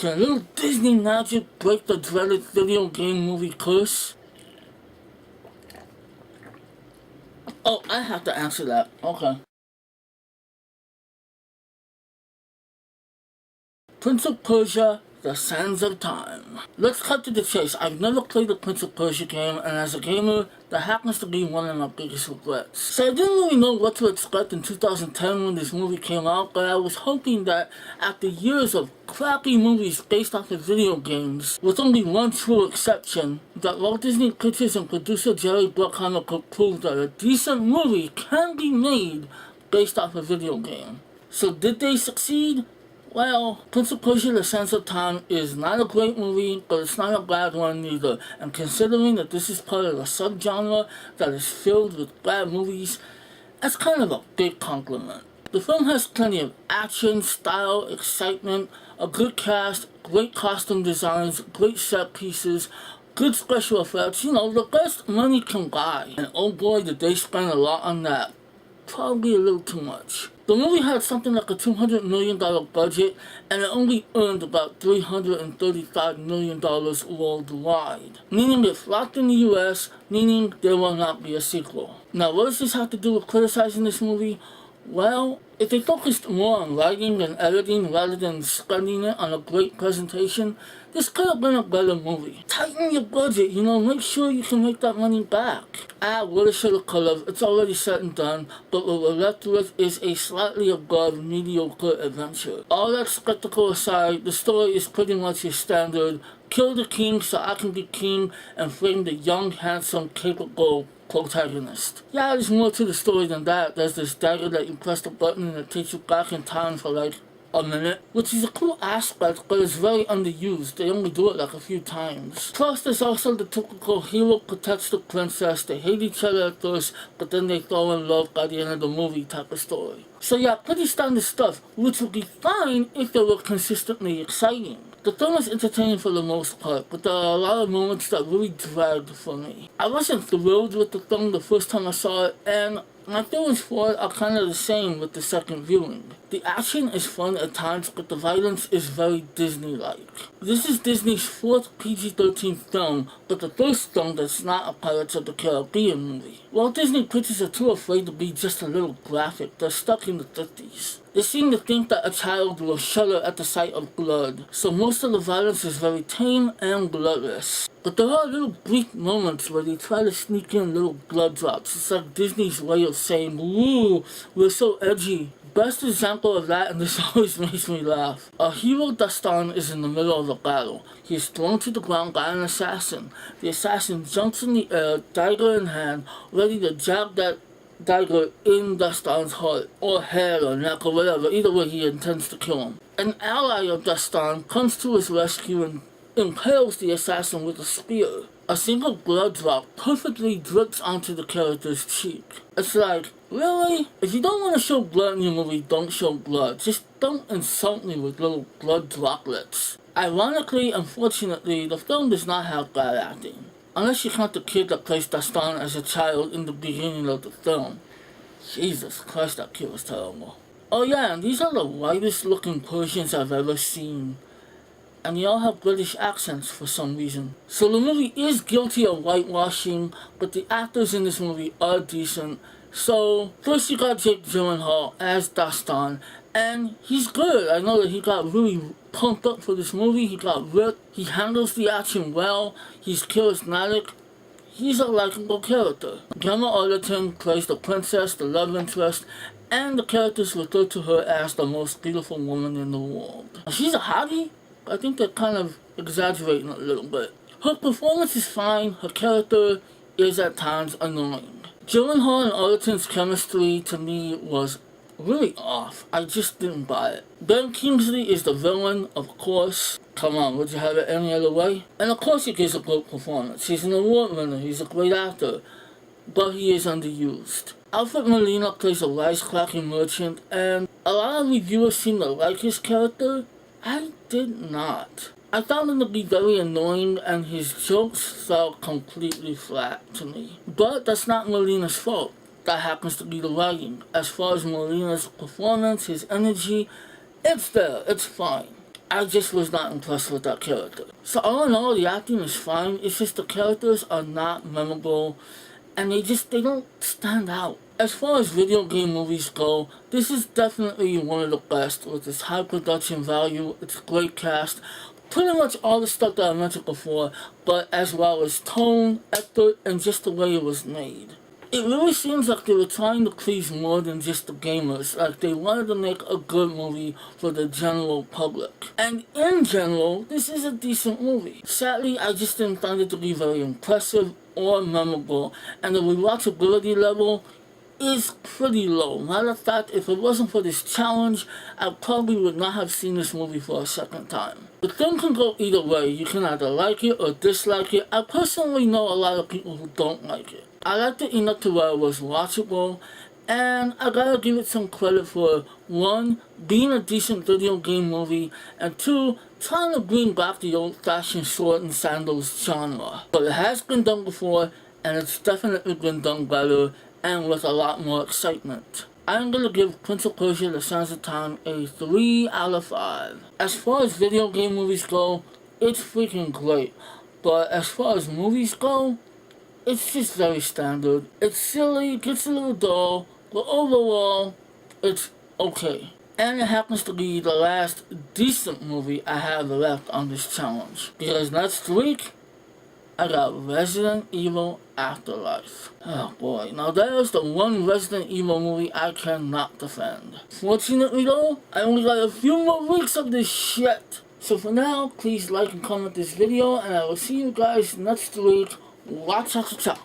Can a little Disney magic break the dreaded video game movie curse? Oh, I have to answer that. Okay. Prince of Persia, The Sands of Time. Let's cut to the chase. I've never played the Prince of Persia game, and as a gamer, that happens to be one of my biggest regrets. So I didn't really know what to expect in 2010 when this movie came out, but I was hoping that after years of crappy movies based off of video games, with only one true exception, that Walt Disney Pictures and producer Jerry Bruckheimer could prove that a decent movie can be made based off a video game. So did they succeed? Well, Prince of Persia: The Sands of Time is not a great movie, but it's not a bad one either. And considering that this is part of a subgenre that is filled with bad movies, that's kind of a big compliment. The film has plenty of action, style, excitement, a good cast, great costume designs, great set pieces, good special effects, the best money can buy. And oh boy, did they spend a lot on that. Probably a little too much. The movie had something like a $200 million budget, and it only earned about $335 million worldwide. Meaning it flopped in the US, meaning there will not be a sequel. Now, what does this have to do with criticizing this movie? Well, if they focused more on writing and editing rather than spending it on a great presentation, this could have been a better movie. Tighten your budget, make sure you can make that money back. Woulda, shoulda, coulda, it's already said and done, but what we're left with is a slightly above mediocre adventure. All that spectacle aside, the story is pretty much your standard, kill the king so I can be king, and frame the young, handsome, capable protagonist. Yeah, there's more to the story than that. There's this dagger that you press the button and it takes you back in time for like a minute, which is a cool aspect, but it's very underused. They only do it like a few times. Plus, there's also the typical hero protects the princess, they hate each other at first, but then they fall in love by the end of the movie type of story. So yeah, pretty standard stuff, which would be fine if they were consistently exciting. The film is entertaining for the most part, but there are a lot of moments that really dragged for me. I wasn't thrilled with the film the first time I saw it, and my feelings for it are kind of the same with the second viewing. The action is fun at times, but the violence is very Disney-like. This is Disney's fourth PG-13 film, but the first film that's not a Pirates of the Caribbean movie. While Disney Pictures are too afraid to be just a little graphic, they're stuck in the 50s. They seem to think that a child will shudder at the sight of blood, so most of the violence is very tame and bloodless. But there are little brief moments where they try to sneak in little blood drops. It's like Disney's way of saying, "Ooh, we're so edgy." Best example of that, and this always makes me laugh. Our hero Dastan is in the middle of a battle. He is thrown to the ground by an assassin. The assassin jumps in the air, dagger in hand, ready to jab that dagger in Dastan's heart, or head, or neck, or whatever. Either way, he intends to kill him. An ally of Dastan comes to his rescue and impales the assassin with a spear. A single blood drop perfectly drips onto the character's cheek. It's like, really? If you don't want to show blood in your movie, don't show blood. Just don't insult me with little blood droplets. Ironically, unfortunately, the film does not have bad acting. Unless you count the kid that plays Dastan as a child in the beginning of the film. Jesus Christ, that kid was terrible. Oh yeah, and these are the whitest looking Persians I've ever seen. And they all have British accents for some reason. So the movie is guilty of whitewashing, but the actors in this movie are decent. So, first you got Jake Gyllenhaal as Dastan, and he's good. I know that he got really pumped up for this movie. He got ripped. He handles the action well. He's charismatic. He's a likable character. Gemma Arterton plays the princess, the love interest, and the characters refer to her as the most beautiful woman in the world. She's a hottie. I think they're kind of exaggerating a little bit. Her performance is fine. Her character is at times annoying. Gyllenhaal and Arterton's chemistry to me was really off. I just didn't buy it. Ben Kingsley is the villain, of course. Come on, would you have it any other way? And of course he gives a great performance. He's an award winner. He's a great actor. But he is underused. Alfred Molina plays a wisecracking merchant, and a lot of reviewers seem to like his character. I did not. I found him to be very annoying, and his jokes fell completely flat to me. But that's not Molina's fault. That happens to be the writing. As far as Molina's performance, his energy, it's there, it's fine. I just was not impressed with that character. So all in all, the acting is fine. It's just the characters are not memorable, and they don't stand out. As far as video game movies go, this is definitely one of the best with its high production value, its great cast, pretty much all the stuff that I mentioned before, but as well as tone, effort, and just the way it was made. It really seems like they were trying to please more than just the gamers, like they wanted to make a good movie for the general public. And in general, this is a decent movie. Sadly, I just didn't find it to be very impressive or memorable, and the rewatchability level is pretty low. Matter of fact, if it wasn't for this challenge, I probably would not have seen this movie for a second time. The thing can go either way. You can either like it or dislike it. I personally know a lot of people who don't like it. I liked it enough to where it was watchable, and I gotta give it some credit for, one, being a decent video game movie, and two, trying to bring back the old-fashioned sword and sandals genre. But it has been done before, and it's definitely been done better, and with a lot more excitement. I'm gonna give Prince of Persia: The Sands of Time a 3 out of 5. As far as video game movies go, it's freaking great. But as far as movies go, it's just very standard. It's silly, gets a little dull, but overall, it's okay. And it happens to be the last decent movie I have left on this challenge. Because next week, I got Resident Evil Afterlife. Oh boy, now that is the one Resident Evil movie I cannot defend. Fortunately though, I only got a few more weeks of this shit. So for now, please like and comment this video, and I will see you guys next week. Watch out, ciao.